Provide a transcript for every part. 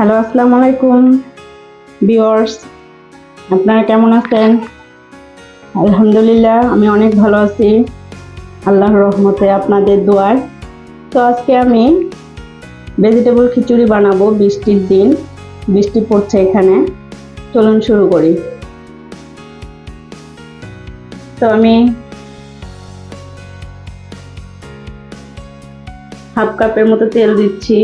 Hello, আসসালামু আলাইকুম viewers. আপনারা কেমন আছেন? আলহামদুলিল্লাহ, আমি অনেক ভালো আছি আল্লাহর রহমতে, আপনাদের দোয়ায়। তো আজকে আমি ভেজিটেবল খিচুড়ি বানাবো। বৃষ্টির দিন, বৃষ্টি পড়ছে এখানে। চলুন শুরু করি। তো আমি হাফ কাপের মতো তেল দিচ্ছি।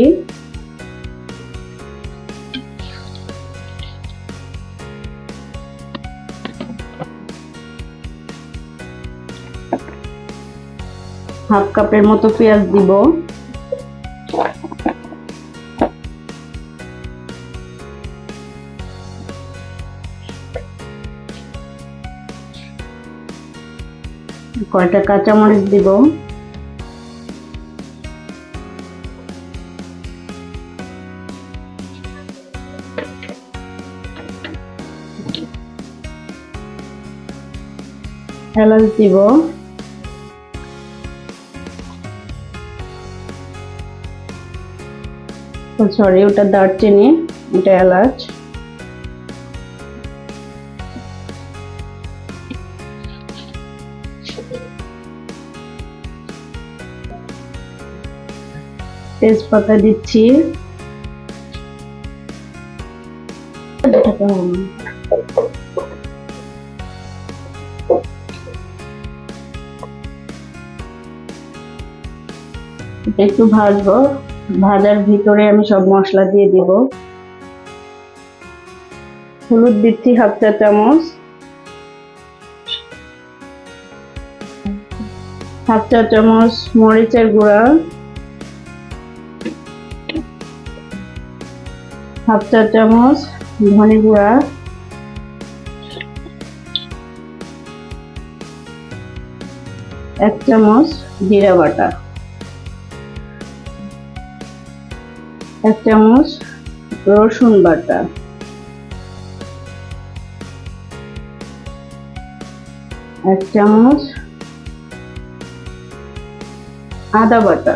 হাফ কাপের মতো পেঁয়াজ দিব। কয়টা কাঁচামরিচ দিব। এলাচ দিব। সরি, ওটা দারচিনি, এটা এলাচ। তেজপাতা দিচ্ছি। একটু ভাজবো। ভাজার ভিতরে আমি সব মশলা দিয়ে দিব। হলুদ দিচ্ছি হাফ চা চামচ, হাফ চা চামচ মরিচের গুঁড়া, হাফ চা চামচ ধনে গুঁড়া, এক চামচ জিরা বাটা, এক চামচ রসুন বাটা, এক চামচ আদা বাটা।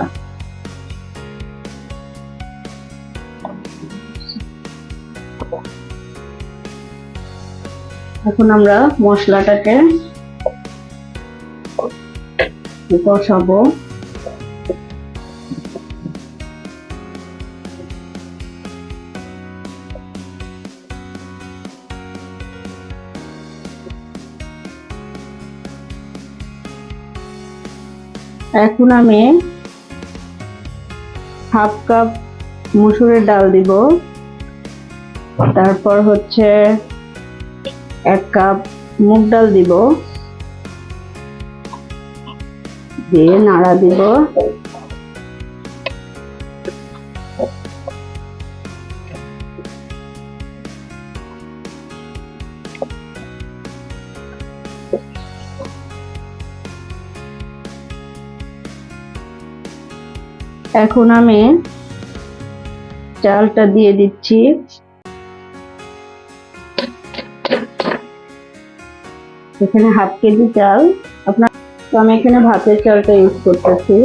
এখন আমরা মশলাটাকে কষাবো। এখন আমি হাফ কাপ মসুরের ডাল দিব। তারপর হচ্ছে এক কাপ মুগ ডাল দিব, দিয়ে নাড়া দিব। এখন আমি চালটা দিয়ে দিচ্ছি। এখানে হাফ কেজি চাল, তো আমি এখানে ভাতের চালটা ইউজ করতেছি।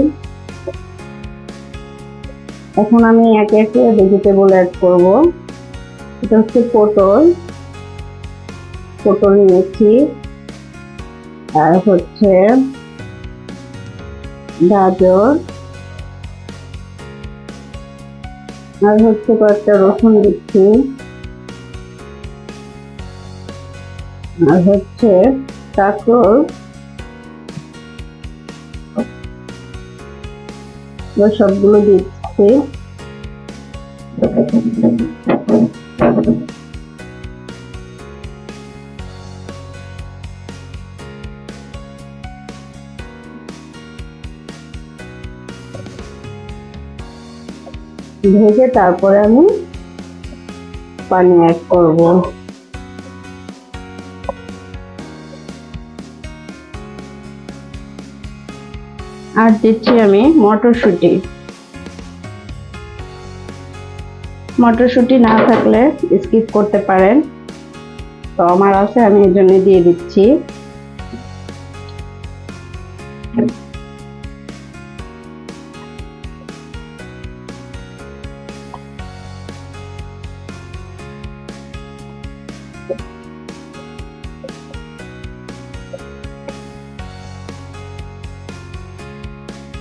এখন আমি একে একে ভেজিটেবল অ্যাড করব। এটা হচ্ছে পটল নিয়েছি, আর হচ্ছে গাজর, আর হচ্ছে কয়েকটা রসুন দিচ্ছি, আর হচ্ছে কাঁকরোল, সবগুলো দিচ্ছি। ভেজে তারপরে আমি পানি অ্যাড করব। আর দিচ্ছি আমি মটরশুঁটি না থাকলে স্কিপ করতে পারেন, তো আমার আছে, আমি এই জন্য দিয়ে দিচ্ছি।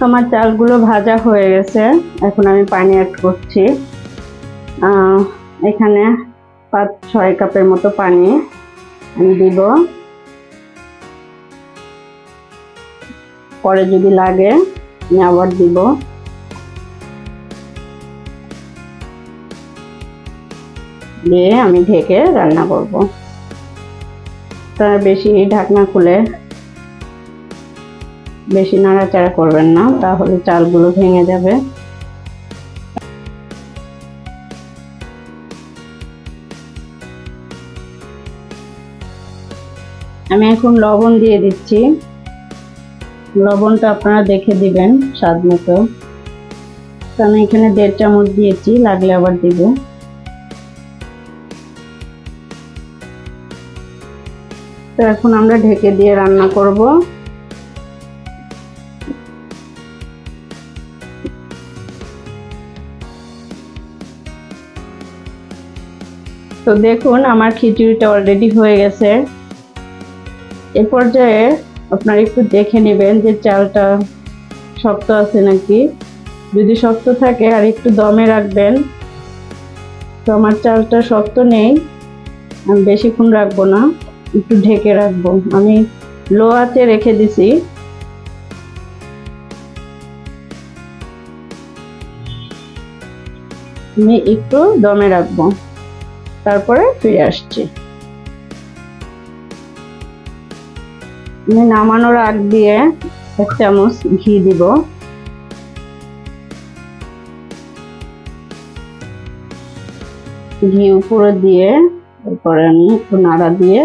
আমার চালগুলো ভাজা হয়ে গেছে, এখন আমি পানি অ্যাড করছি। এখানে 5-6 কাপের মতো পানি আমি দিব, পরে যদি লাগে আমি আবার দিব। দিয়ে আমি ঢেকে রান্না করব। তারা বেশি ঢাকনা খুলে বেশি নাড়াচাড়া করবেন না, তাহলে চালগুলো ভেঙে যাবে। আমি এখন লবণ দিয়ে দিচ্ছি, লবণটা আপনারা দেখে দিবেন স্বাদ মতো। আমি এখানে 1.5 চামচ দিয়েছি, লাগলে আবার দিব। তো এখন আমরা ঢেকে দিয়ে রান্না করব। তো দেখুন আমার খিচুড়িটা অলরেডি হয়ে গেছে। এ পর্যায়ে আপনারা একটু দেখে নেবেন যে চালটা শক্ত আছে নাকি। যদি শক্ত থাকে আর একটু দমে রাখবেন। তো আমার চালটা শক্ত নেই, আমি বেশিক্ষণ রাখবো না, একটু ঢেকে রাখবো। আমি লো আঁচে রেখে দিছি। আমি একটু দমে রাখবো, তারপরে ফিরে আসছি। আমি নামানোর আগ দিয়ে 1 চামচ ঘি দিব। ঘি উপরে দিয়ে তারপরে আমি একটু নাড়া দিয়ে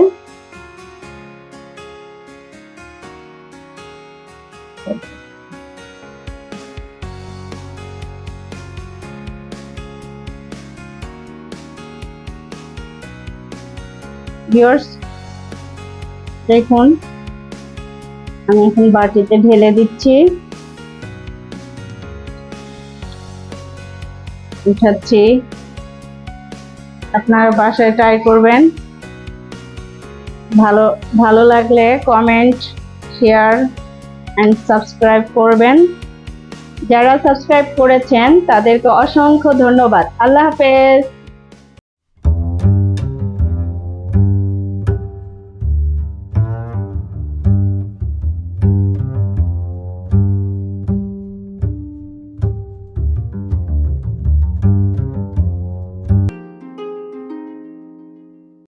ভিউয়ার্স দেখুন আমি এখন বাটিতে ঢেলে দিচ্ছি, উঠাচ্ছি। আপনারা বাসায় ট্রাই করবেন। ভালো লাগলে কমেন্ট, শেয়ার এন্ড সাবস্ক্রাইব করবেন। যারা সাবস্ক্রাইব করেছেন তাদেরকে অসংখ্য ধন্যবাদ। আল্লাহ হাফেজ।